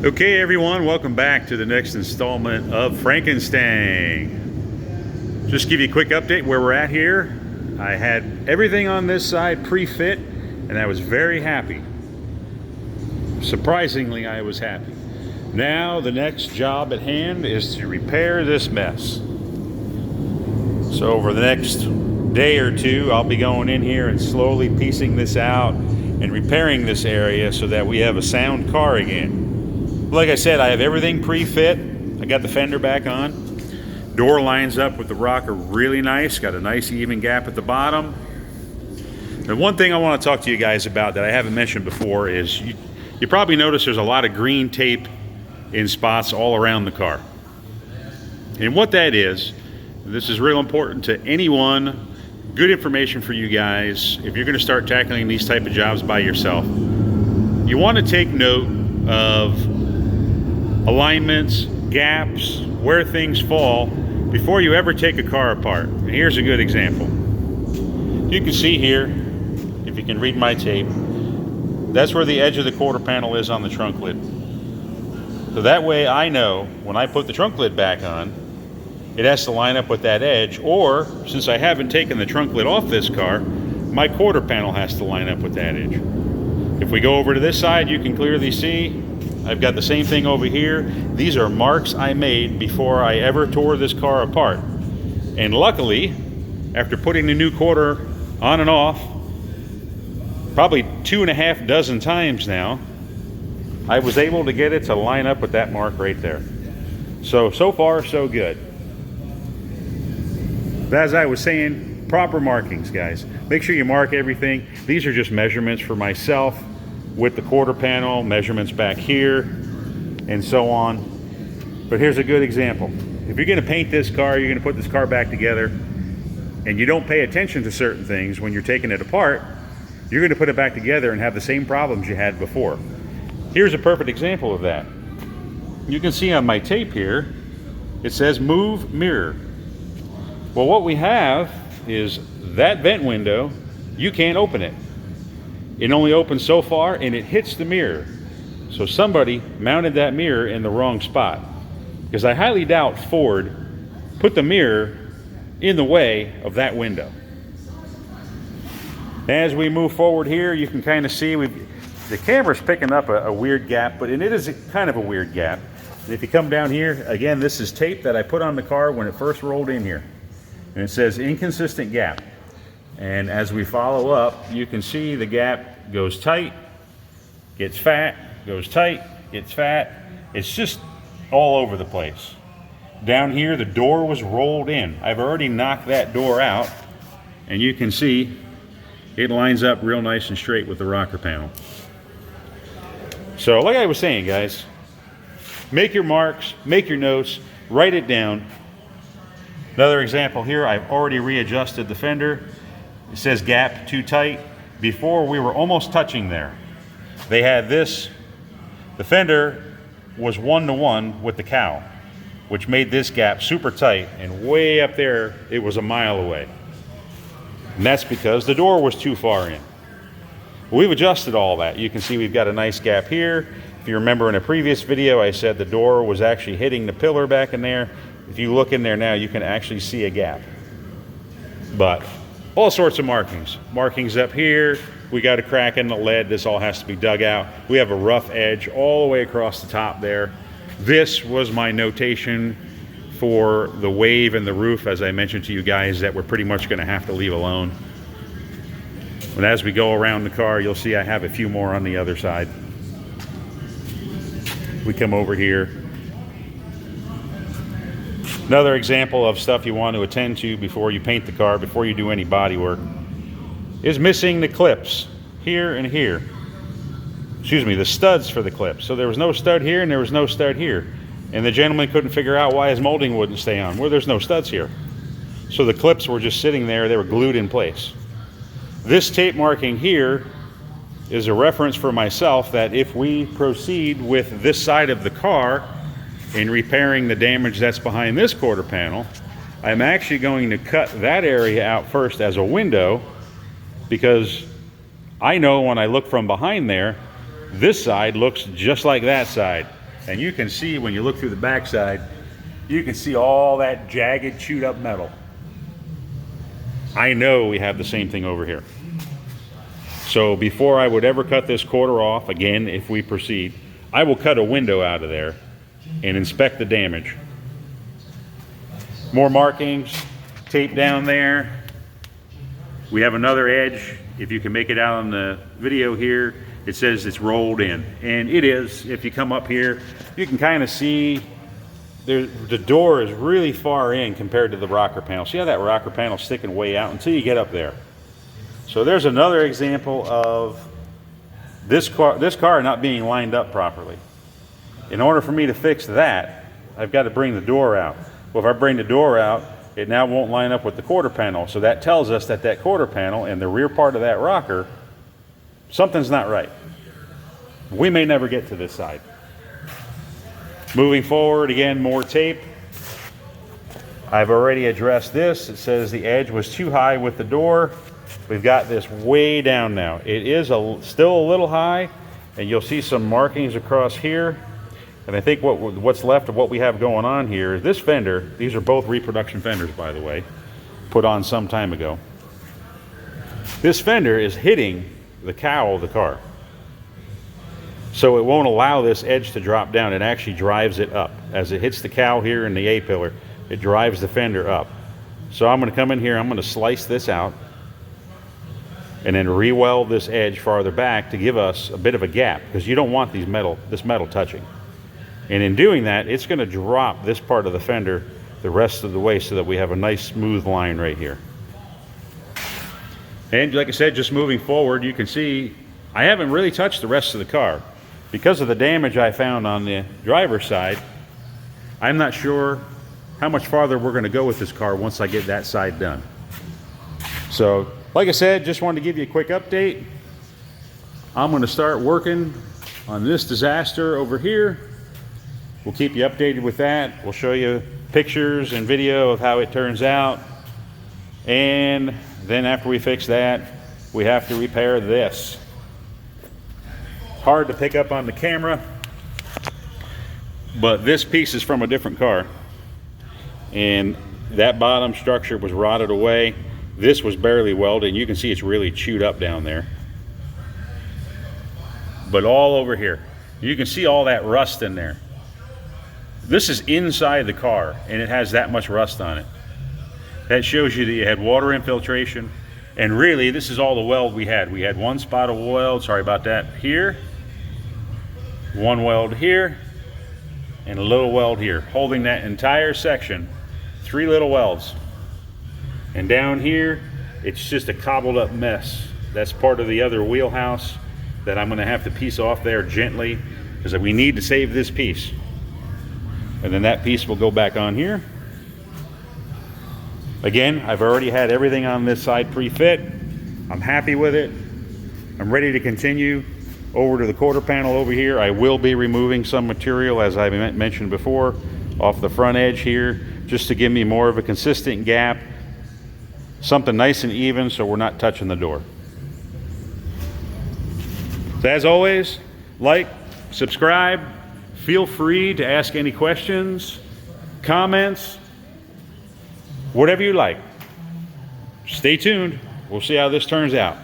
Okay everyone, welcome back to the next installment of Frankenstang. Just give you a quick update where we're at here. I had everything on this side pre-fit and I was very happy. Surprisingly, I was happy. Now the next job at hand is to repair this mess. So over the next day or two, I'll be going in here and slowly piecing this out and repairing this area so that we have a sound car again. Like I said, I have everything pre-fit. I got the fender back on. Door lines up with the rocker really nice. Got a nice even gap at the bottom. The one thing I want to talk to you guys about that I haven't mentioned before is you probably notice there's a lot of green tape in spots all around the car. And what that is, this is real important to anyone, good information for you guys if you're going to start tackling these type of jobs by yourself. You want to take note of alignments, gaps, where things fall before you ever take a car apart. And here's a good example. You can see here, if you can read my tape, that's where the edge of the quarter panel is on the trunk lid. So that way I know when I put the trunk lid back on, it has to line up with that edge, or since I haven't taken the trunk lid off this car, my quarter panel has to line up with that edge. If we go over to this side, you can clearly see I've got the same thing over here. These are marks I made before I ever tore this car apart. And luckily, after putting the new quarter on and off, probably 2.5 dozen times now, I was able to get it to line up with that mark right there. So far, so good. But as I was saying, proper markings, guys. Make sure you mark everything. These are just measurements for myself with the quarter panel, measurements back here, and so on. But here's a good example. If you're gonna paint this car, you're gonna put this car back together, and you don't pay attention to certain things when you're taking it apart, you're gonna put it back together and have the same problems you had before. Here's a perfect example of that. You can see on my tape here, it says move mirror. Well, what we have is that vent window, you can't open it. It only opens so far and it hits the mirror. So somebody mounted that mirror in the wrong spot, because I highly doubt Ford put the mirror in the way of that window. As we move forward here, you can kind of see the camera's picking up a weird gap, but it is kind of a weird gap. And if you come down here, again, this is tape that I put on the car when it first rolled in here. And it says inconsistent gap. And as we follow up, you can see the gap goes tight, gets fat, goes tight, gets fat. It's just all over the place. Down here, the door was rolled in. I've already knocked that door out, and you can see it lines up real nice and straight with the rocker panel. So like I was saying, guys, make your marks, make your notes, write it down. Another example here, I've already readjusted the fender. It says gap too tight. Before, we were almost touching there. They had this, the fender was 1-to-1 with the cowl, which made this gap super tight, and way up there, it was a mile away. And that's because the door was too far in. We've adjusted all that. You can see we've got a nice gap here. If you remember in a previous video, I said the door was actually hitting the pillar back in there. If you look in there now, you can actually see a gap. But all sorts of markings. Markings up here. We got a crack in the lead. This all has to be dug out. We have a rough edge all the way across the top there. This was my notation for the wave and the roof, as I mentioned to you guys, that we're pretty much going to have to leave alone. And as we go around the car, you'll see I have a few more on the other side. We come over here. Another example of stuff you want to attend to before you paint the car, before you do any body work, is missing the clips here and here. Excuse me, the studs for the clips. So there was no stud here and there was no stud here. And the gentleman couldn't figure out why his molding wouldn't stay on. Well, there's no studs here. So the clips were just sitting there, they were glued in place. This tape marking here is a reference for myself that if we proceed with this side of the car in repairing the damage that's behind this quarter panel, I'm actually going to cut that area out first as a window, because I know when I look from behind there, this side looks just like that side. And you can see when you look through the backside, you can see all that jagged, chewed up metal. I know we have the same thing over here. So before I would ever cut this quarter off, again, if we proceed, I will cut a window out of there and inspect the damage. More markings, tape down there. We have another edge. If you can make it out on the video here, it says it's rolled in, and it is. If you come up here, you can kind of see the door is really far in compared to the rocker panel. See how that rocker panel is sticking way out until you get up there. So there's another example of this car not being lined up properly. In order for me to fix that, I've got to bring the door out. Well, if I bring the door out, it now won't line up with the quarter panel. So that tells us that that quarter panel and the rear part of that rocker, something's not right. We may never get to this side. Moving forward, again, more tape. I've already addressed this. It says the edge was too high with the door. We've got this way down now. It is still a little high, and you'll see some markings across here. And I think what's left of what we have going on here is this fender. These are both reproduction fenders, by the way, put on some time ago. This fender is hitting the cowl of the car. So it won't allow this edge to drop down. It actually drives it up. As it hits the cowl here in the A-pillar, it drives the fender up. So I'm going to come in here, I'm going to slice this out, and then re-weld this edge farther back to give us a bit of a gap, because you don't want this metal touching. And in doing that, it's going to drop this part of the fender the rest of the way so that we have a nice smooth line right here. And like I said, just moving forward, you can see I haven't really touched the rest of the car. Because of the damage I found on the driver's side, I'm not sure how much farther we're going to go with this car once I get that side done. So, like I said, just wanted to give you a quick update. I'm going to start working on this disaster over here. We'll keep you updated with that. We'll show you pictures and video of how it turns out. And then after we fix that, we have to repair this. Hard to pick up on the camera, but this piece is from a different car. And that bottom structure was rotted away. This was barely welded, and you can see it's really chewed up down there. But all over here, you can see all that rust in there. This is inside the car, and it has that much rust on it. That shows you that you had water infiltration, and really this is all the weld we had. We had one spot of weld, sorry about that, here, one weld here, and a little weld here, holding that entire section, 3 little welds. And down here, it's just a cobbled up mess. That's part of the other wheelhouse that I'm gonna have to piece off there gently, because we need to save this piece. And then that piece will go back on here. Again, I've already had everything on this side pre-fit. I'm happy with it. I'm ready to continue over to the quarter panel over here. I will be removing some material, as I mentioned before, off the front edge here, just to give me more of a consistent gap, something nice and even so we're not touching the door. So as always, like, subscribe. Feel free to ask any questions, comments, whatever you like. Stay tuned. We'll see how this turns out.